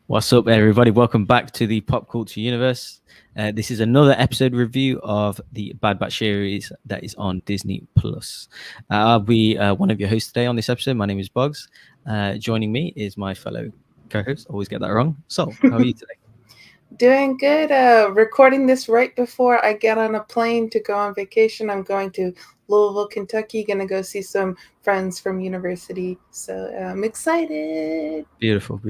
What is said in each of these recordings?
What's up, everybody? Welcome back to the Pop Culture Universe. This is another episode review of the Bad Batch series that is on Disney Plus. I'll be one of your hosts today on this episode. My name is Bogz. Joining me is my fellow co-host. Always get that wrong. Sol, how are you today? Doing good. Recording this right before I get on a plane to go on vacation. I'm going to Louisville, Kentucky. Going to go see some friends from university. So I'm excited. Beautiful.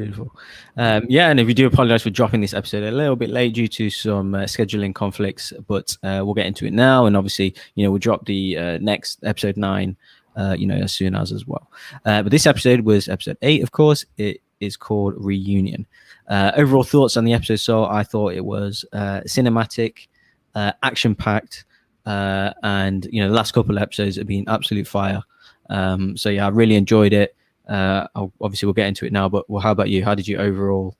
And if we do apologize for dropping this episode a little bit late due to some scheduling conflicts, but we'll get into it now. And obviously, we'll drop the next episode 9, as soon as well. But this episode was episode 8, of course. It is called Reunion. Overall thoughts on the episode. So I thought it was cinematic, action-packed, and the last couple of episodes have been absolute fire. I really enjoyed it. Obviously we'll get into it now, but how about you? How did you overall,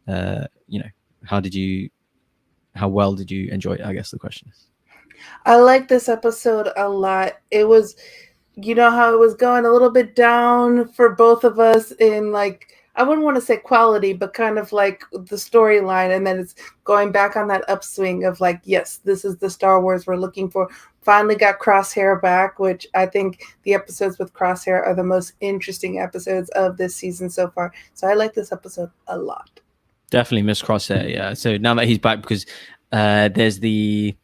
how well did you enjoy it? I guess the question is. I like this episode a lot. It was, how it was going a little bit down for both of us in I wouldn't want to say quality, but kind of like the storyline. And then it's going back on that upswing of yes, this is the Star Wars we're looking for. Finally got Crosshair back, which I think the episodes with Crosshair are the most interesting episodes of this season so far. So I like this episode a lot. Definitely miss Crosshair. Yeah. So now that he's back, because there's the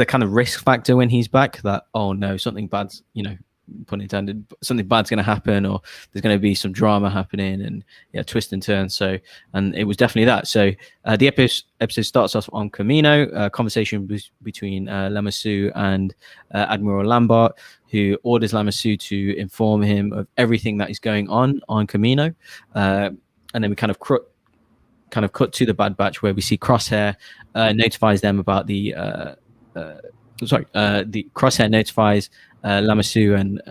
kind of risk factor when he's back that, oh no, something bad's, pun intended, something bad's going to happen, or there's going to be some drama happening, and twist and turn. So, and it was definitely that. So the episode starts off on Kamino, a conversation between Lamassu and Admiral Lambert, who orders Lamassu to inform him of everything that is going on Kamino, and then we kind of cut to the Bad Batch, where we see Crosshair notifies them about the Crosshair notifies Lamassu and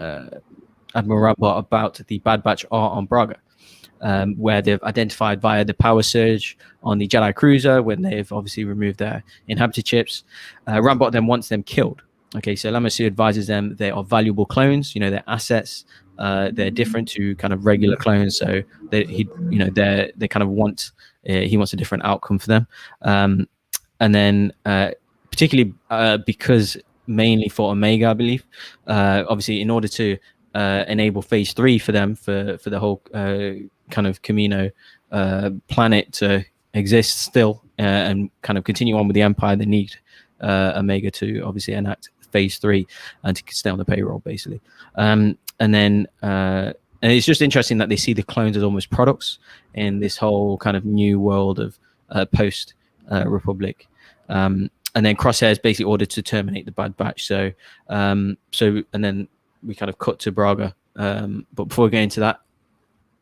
Admiral Lambert about the Bad Batch are on Braga, where they've identified via the power surge on the Jedi cruiser when they've obviously removed their inhabited chips. Lambert then wants them killed. Okay, so Lamassu advises them they are valuable clones, they're assets. They're different to kind of regular clones, so he wants a different outcome for them. And then particularly because mainly for Omega, I believe, obviously in order to enable phase 3 for them, for the whole kind of Kamino planet to exist still and kind of continue on with the Empire, they need Omega to obviously enact phase 3 and to stay on the payroll, basically. And it's just interesting that they see the clones as almost products in this whole kind of new world of post Republic. And then Crosshair is basically ordered to terminate the Bad Batch. So and then we kind of cut to Braga. But before we get into that,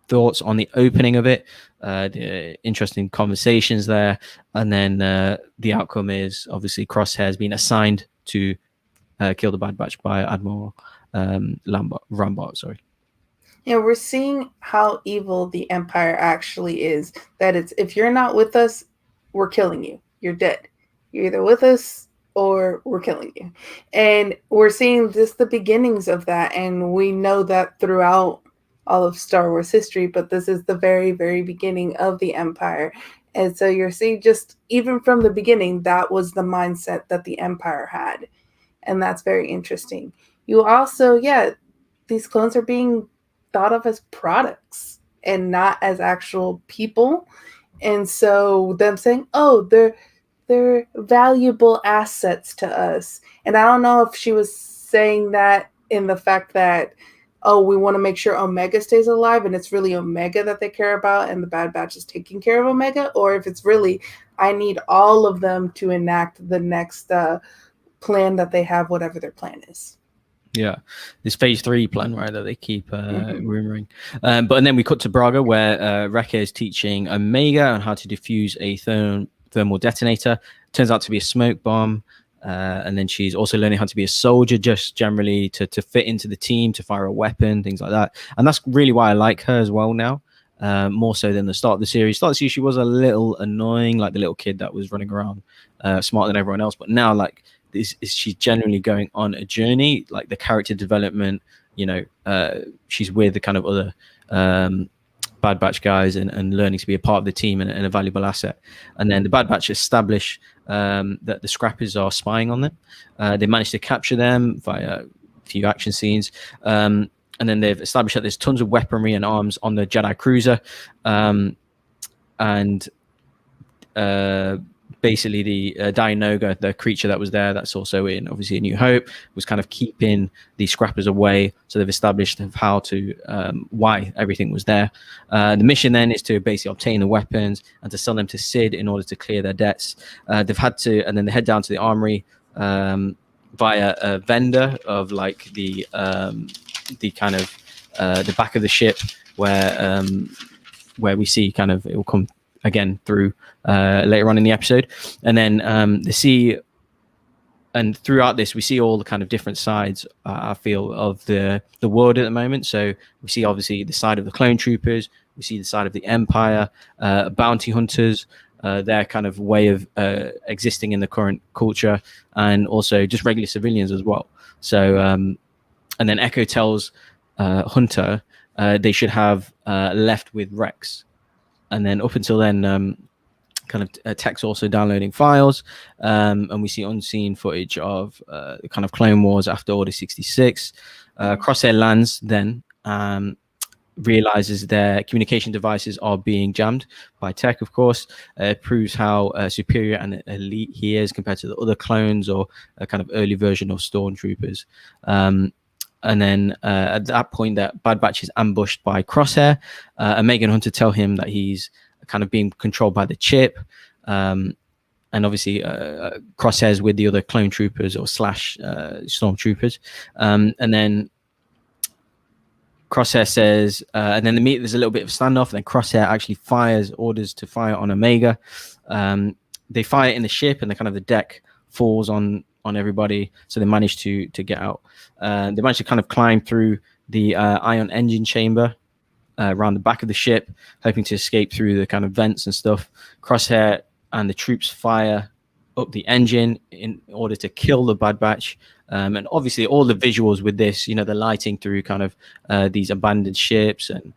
thoughts on the opening of it, the interesting conversations there, and then the outcome is obviously Crosshair has been assigned to kill the Bad Batch by Admiral Lambert. Sorry. Yeah, we're seeing how evil the Empire actually is. That it's, if you're not with us, we're killing you. You're dead. You're either with us or we're killing you. And we're seeing just the beginnings of that. And we know that throughout all of Star Wars history, but this is the very, very beginning of the Empire. And so you're seeing just even from the beginning, that was the mindset that the Empire had. And that's very interesting. You also, these clones are being thought of as products and not as actual people. And so them saying, oh, they're valuable assets to us. And I don't know if she was saying that in the fact that, oh, we want to make sure Omega stays alive and it's really Omega that they care about and the Bad Batch is taking care of Omega, or if it's really, I need all of them to enact the next plan that they have, whatever their plan is. Yeah, this phase 3 plan, right, that they keep rumoring. And then we cut to Braga, where Wrecker is teaching Omega on how to defuse a thermal detonator. Turns out to be a smoke bomb. And then she's also learning how to be a soldier, just generally to fit into the team, to fire a weapon, things like that. And that's really why I like her as well now, more so than the start of the series. Start of the series, she was a little annoying, like the little kid that was running around smarter than everyone else. But now, she's generally going on a journey, like the character development, she's with the kind of other Bad Batch guys and learning to be a part of the team and a valuable asset. And then the Bad Batch establish that the Scrappers are spying on them. They managed to capture them via a few action scenes. And then they've established that there's tons of weaponry and arms on the Jedi cruiser. Basically the Dianoga, the creature that was there, that's also in obviously A New Hope, was kind of keeping the Scrappers away. So they've established how to why everything was there. The mission then is to basically obtain the weapons and to sell them to Sid in order to clear their debts. They've had to, and then they head down to the armory via a vendor of like the kind of the back of the ship where we see kind of it will come again through later on in the episode. And then and throughout this we see all the kind of different sides I feel of the world at the moment. So we see obviously the side of the clone troopers, we see the side of the Empire, bounty hunters, their kind of way of existing in the current culture, and also just regular civilians as well. So and then Echo tells Hunter they should have left with Rex. And then up until then, kind of Tech's also downloading files, and we see unseen footage of the kind of Clone Wars after Order 66. Crosshair lands then, realizes their communication devices are being jammed by Tech, of course. It proves how superior and elite he is compared to the other clones or a kind of early version of stormtroopers. And then at that point, that Bad Batch is ambushed by Crosshair. Omega and Hunter tell him that he's kind of being controlled by the chip. And obviously, Crosshair's with the other clone troopers or slash stormtroopers. And then Crosshair says, and then there's a little bit of a standoff. Then Crosshair actually orders to fire on Omega. They fire in the ship, and the deck falls on everybody, so they managed to get out. They managed to kind of climb through the ion engine chamber around the back of the ship, hoping to escape through the kind of vents and stuff. Crosshair and the troops fire up the engine in order to kill the Bad Batch. And obviously all the visuals with this, the lighting through kind of these abandoned ships, and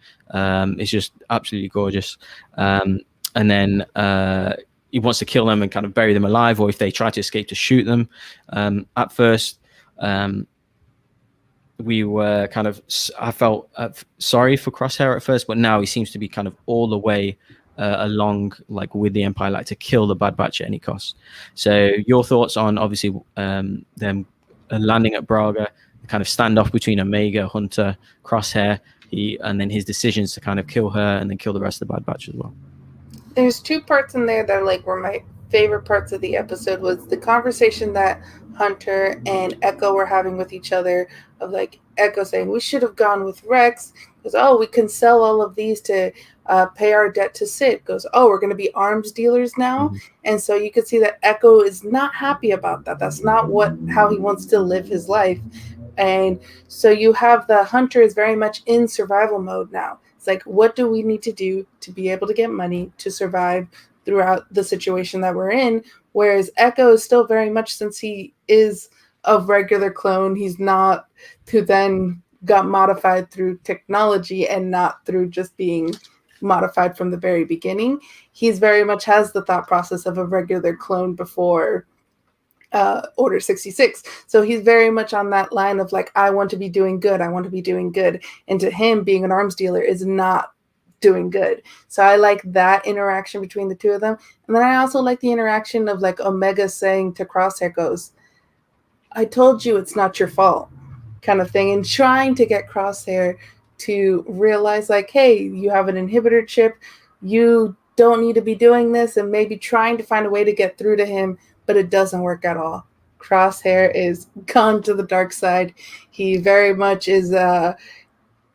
it's just absolutely gorgeous. And then he wants to kill them and kind of bury them alive, or if they try to escape, to shoot them. At first, we were kind of, I felt sorry for Crosshair at first, but now he seems to be kind of all the way along, like with the Empire, like to kill the Bad Batch at any cost. So your thoughts on obviously them landing at Braga, the kind of standoff between Omega, Hunter, Crosshair, and then his decisions to kind of kill her and then kill the rest of the Bad Batch as well. There's two parts in there that were my favorite parts of the episode. Was the conversation that Hunter and Echo were having with each other, of Echo saying we should have gone with Rex because we can sell all of these to pay our debt to Sid. Goes, we're going to be arms dealers now. Mm-hmm. And so you could see that Echo is not happy about that. That's not how he wants to live his life. And so you have the Hunter is very much in survival mode now. It's what do we need to do to be able to get money to survive throughout the situation that we're in? Whereas Echo is still very much, since he is a regular clone, he's not, who then got modified through technology and not through just being modified from the very beginning. He's very much has the thought process of a regular clone before Order 66. So he's very much on that line of I want to be doing good. I want to be doing good. And to him, being an arms dealer is not doing good. So I like that interaction between the two of them. And then I also like the interaction of Omega saying to Crosshair, goes, I told you it's not your fault, kind of thing. And trying to get Crosshair to realize hey, you have an inhibitor chip. You don't need to be doing this, and maybe trying to find a way to get through to him. But it doesn't work at all. Crosshair is gone to the dark side. He very much is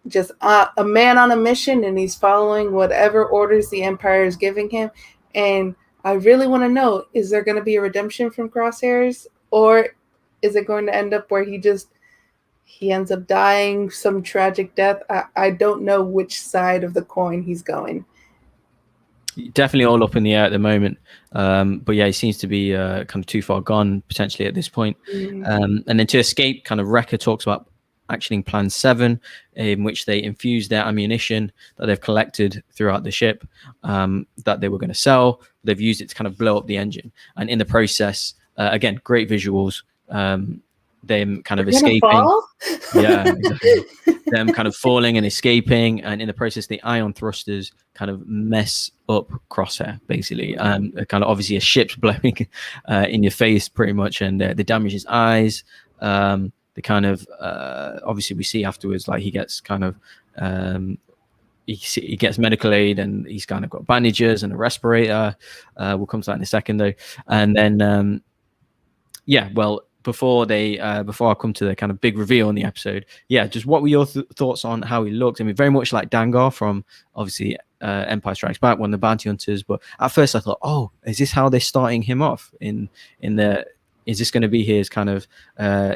just a man on a mission, and he's following whatever orders the Empire is giving him. And I really want to know, is there going to be a redemption from Crosshairs, or is it going to end up where he ends up dying some tragic death? I don't know which side of the coin he's going. Definitely all up in the air at the moment, but yeah, he seems to be kind of too far gone potentially at this point. Mm-hmm. And then to escape, kind of Wrecker talks about actioning Plan 7, in which they infuse their ammunition that they've collected throughout the ship, that they were going to sell. They've used it to kind of blow up the engine. And in the process, again, great visuals, them kind of escaping. Fall? Yeah, exactly. Them kind of falling and escaping, and in the process, the ion thrusters kind of mess up Crosshair, basically. Kind of obviously a ship's blowing in your face, pretty much, and they damage his eyes. The kind of obviously we see afterwards, like he gets kind of he gets medical aid, and he's kind of got bandages and a respirator. We'll come to that in a second, though, and then before I come to the kind of big reveal in the episode, just what were your thoughts on how he looked? I mean, very much like Dangar from obviously Empire Strikes Back, one of the bounty hunters. But at first I thought, oh, is this how they're starting him off in the? Is this going to be his kind of?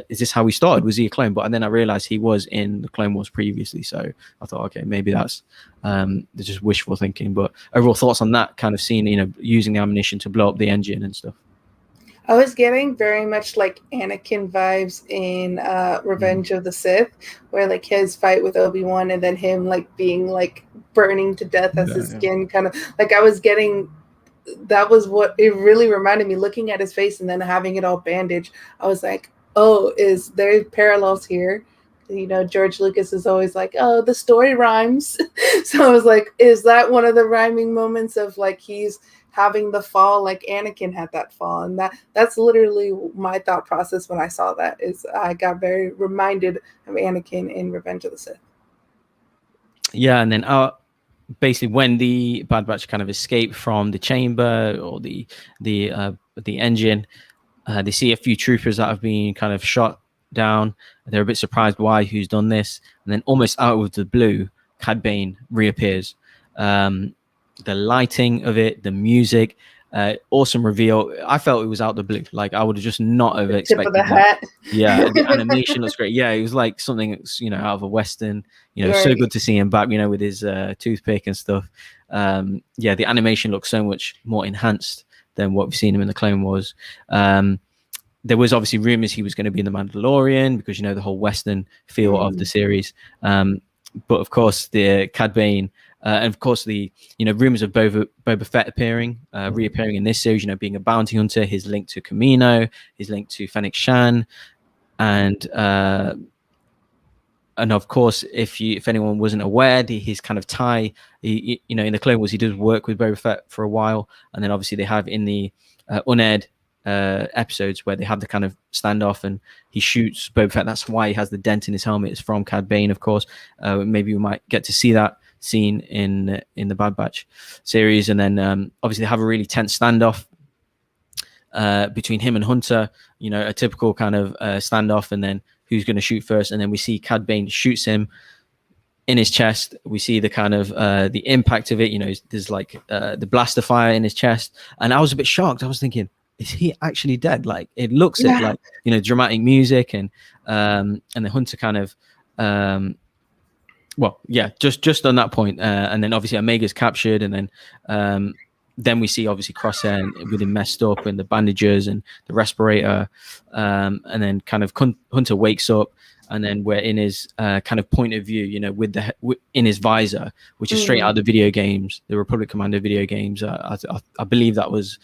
Is this how he started? Was he a clone? But then I realized he was in the Clone Wars previously, so I thought, okay, maybe that's just wishful thinking. But overall thoughts on that kind of scene, using the ammunition to blow up the engine and stuff. I was getting very much like Anakin vibes in Revenge of the Sith, where like his fight with Obi-Wan and then him like being like burning to death as his skin kind of like I was getting. That was what it really reminded me, looking at his face and then having it all bandaged. I was like, oh, is there parallels here? George Lucas is always like, oh, the story rhymes. So I was like, is that one of the rhyming moments of like he's having the fall like Anakin had that fall? And that's literally my thought process when I saw that. Is I got very reminded of Anakin in Revenge of the Sith. Yeah, and then basically when the Bad Batch kind of escape from the chamber or the engine, they see a few troopers that have been kind of shot down. They're a bit surprised why, who's done this, and then almost out of the blue, Cad Bane reappears. The lighting of it, the music, awesome reveal. I felt it was out the blue. Like I would have just not have expected tip of the hat. Yeah, the animation looks great. Yeah, it was like something that's, out of a Western. Right. So good to see him back, with his toothpick and stuff. The animation looks so much more enhanced than what we've seen him in the Clone Wars. There was obviously rumors he was going to be in the Mandalorian because the whole Western feel of the series. But of course, the Cad Bane. And of course, the rumors of Boba Fett reappearing in this series, being a bounty hunter, his link to Kamino, his link to Fennec Shan, and of course, if anyone wasn't aware, his kind of tie, in the Clone Wars, he does work with Boba Fett for a while, and then obviously they have in the unaired episodes where they have the kind of standoff and he shoots Boba Fett. That's why he has the dent in his helmet. It's from Cad Bane, of course. Maybe we might get to see that scene in the Bad Batch series, and then obviously they have a really tense standoff between him and Hunter, a typical kind of standoff, and then who's going to shoot first, and then we see Cad Bane shoots him in his chest. We see the kind of the impact of it, there's like the blaster fire in his chest, and I was a bit shocked. I was thinking, is he actually dead? Like it looks it like dramatic music, and the Hunter kind of just on that point, and then obviously Omega's captured, and then we see obviously Crosshair with him messed up and the bandages and the respirator, and then kind of Hunter wakes up, and then we're in his kind of point of view, with in his visor, which is straight out of the video games, the Republic Commando video games. I believe that was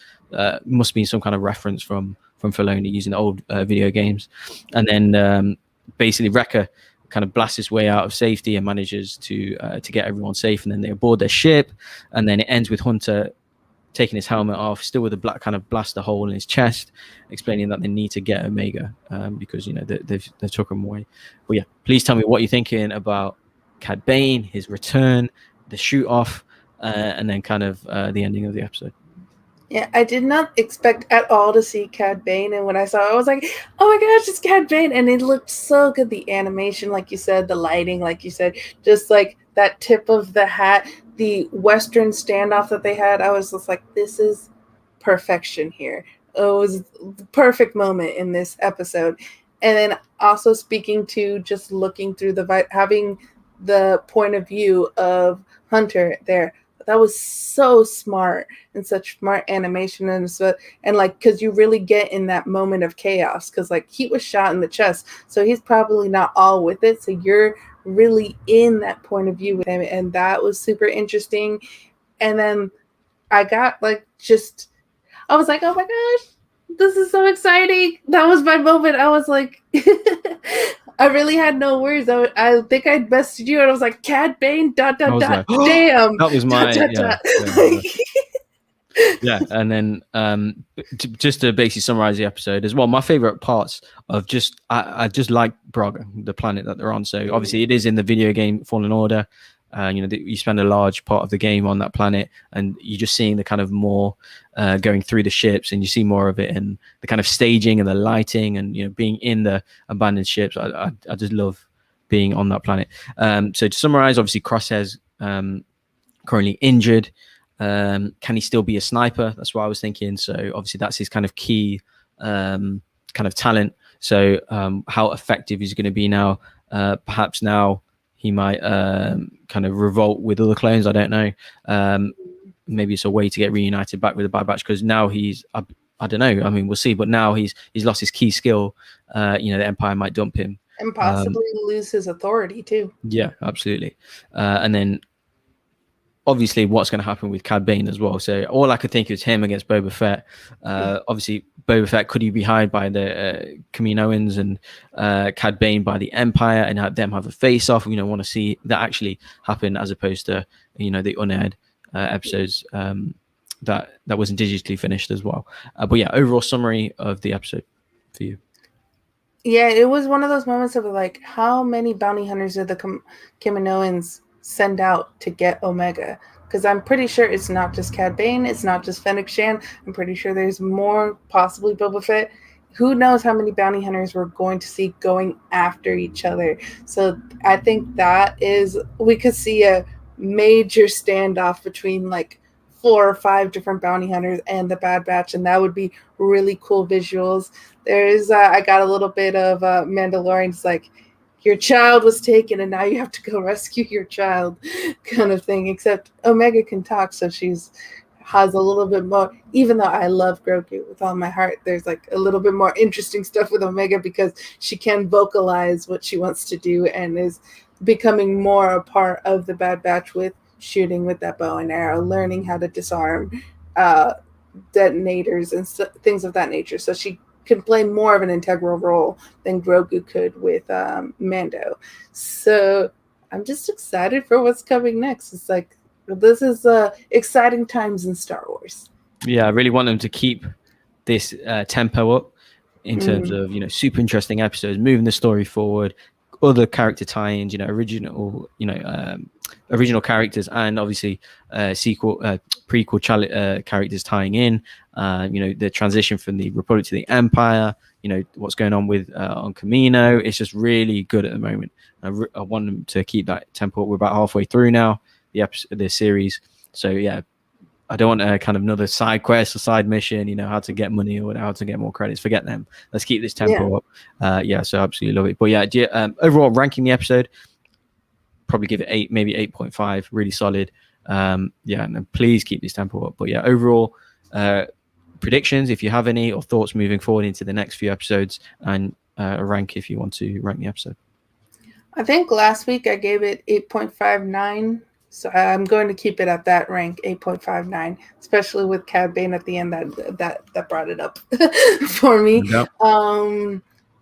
must be some kind of reference from Filoni using the old video games, and then basically Wrecker kind of blasts his way out of safety and manages to get everyone safe, and then they board their ship, and then it ends with Hunter taking his helmet off, still with a black kind of blaster hole in his chest, explaining that they need to get Omega because they've took him away. But please tell me what you're thinking about Cad Bane, his return, the shoot off, and then kind of the ending of the episode. Yeah, I did not expect at all to see Cad Bane, and when I saw it, I was like, oh my gosh, it's Cad Bane, and it looked so good. The animation, like you said, the lighting, like you said, just like that tip of the hat, the Western standoff that they had, I was just like, this is perfection here. It was the perfect moment in this episode. And then also speaking to just looking through having the point of view of Hunter there, that was so smart and such smart animation and so, and like because you really get in that moment of chaos because like he was shot in the chest, so he's probably not all with it, so you're really in that point of view with him, and that was super interesting. And then I got like just I was like, oh my gosh, this is so exciting. That was my moment. I was like, I really had no words. I think I messaged you and I was like, Cad Bane, dot, dot, dot, like, damn. That was my, dot, yeah. dot. Yeah, and then just to basically summarize the episode as well, my favorite parts of just I just like Braga, the planet that they're on. So obviously it is in the video game Fallen Order. You spend a large part of the game on that planet, and you're just seeing the kind of more going through the ships, and you see more of it, and the kind of staging and the lighting, and being in the abandoned ships. I just love being on that planet. So to summarize, obviously Crosshair's currently injured. Can he still be a sniper? That's what I was thinking. So obviously that's his kind of key kind of talent. So how effective he's going to be now? Perhaps now he might kind of revolt with other clones. I don't know. Maybe it's a way to get reunited back with the Bad Batch, because now he's I don't know. I mean, we'll see. But now he's lost his key skill. The Empire might dump him and possibly lose his authority too. Yeah, absolutely. And then obviously what's going to happen with Cad Bane as well. So all I could think is him against Boba Fett. Obviously Boba Fett, could he be hired by the Kaminoans and Cad Bane by the Empire, and have them have a face off? Want to see that actually happen, as opposed to the unaired episodes that wasn't digitally finished as well. But yeah, overall summary of the episode for you. Yeah, it was one of those moments of like, how many bounty hunters did the Kaminoans send out to get Omega? Because I'm pretty sure it's not just Cad Bane, it's not just Fennec Shan. I'm pretty sure there's more, possibly Boba Fett. Who knows how many bounty hunters we're going to see going after each other. So I think we could see a major standoff between like 4 or 5 different bounty hunters and the Bad Batch, and that would be really cool visuals. There's I got a little bit of Mandalorian. It's like, your child was taken and now you have to go rescue your child kind of thing, except Omega can talk, so has a little bit more, even though I love Grogu with all my heart, there's like a little bit more interesting stuff with Omega because she can vocalize what she wants to do and is becoming more a part of the Bad Batch with shooting with that bow and arrow, learning how to disarm detonators and things of that nature. So she can play more of an integral role than Grogu could with Mando. So I'm just excited for what's coming next. It's like, this is exciting times in Star Wars. Yeah, I really want them to keep this tempo up in terms of super interesting episodes, moving the story forward, other character tie-ins, original characters, and obviously prequel characters tying in. The transition from the Republic to the Empire. What's going on with on Kamino. It's just really good at the moment. I want them to keep that tempo. We're about halfway through now, the series. So yeah, I don't want kind of another side quest or side mission, how to get money or how to get more credits. Forget them. Let's keep this tempo up. So absolutely love it. But yeah, overall ranking the episode, probably give it 8, maybe 8.5. Really solid. And please keep this tempo up. But yeah, overall predictions, if you have any, or thoughts moving forward into the next few episodes, and a rank if you want to rank the episode. I think last week I gave it 8.59. So I'm going to keep it at that rank, 8.59, especially with Cad Bane at the end. That brought it up for me. Yep.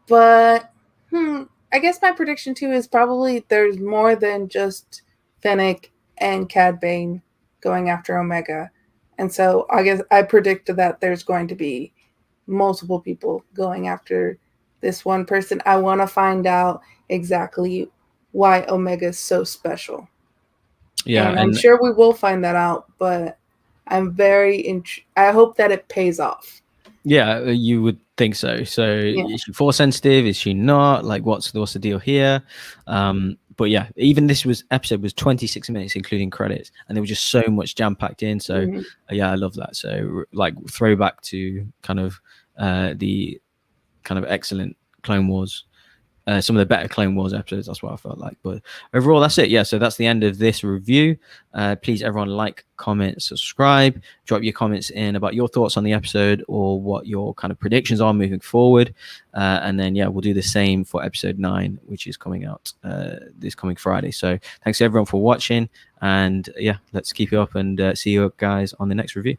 But I guess my prediction too is probably there's more than just Fennec and Cad Bane going after Omega. And so I guess I predicted that there's going to be multiple people going after this one person. I want to find out exactly why Omega is so special. Yeah, and I'm sure we will find that out, but I'm very I hope that it pays off. Yeah, you would think so. So is she force sensitive? Is she not? Like, what's the deal here? But yeah, even this episode was 26 minutes, including credits, and there was just so much jam packed in. So I love that. So like throwback to kind of the kind of excellent Clone Wars some of the better Clone Wars episodes. That's what I felt like. But overall, that's it. Yeah, so that's the end of this review. Please, everyone, like, comment, subscribe. Drop your comments in about your thoughts on the episode or what your kind of predictions are moving forward. And then, yeah, we'll do the same for episode 9, which is coming out this coming Friday. So thanks, everyone, for watching. And, yeah, let's keep it up and see you guys on the next review.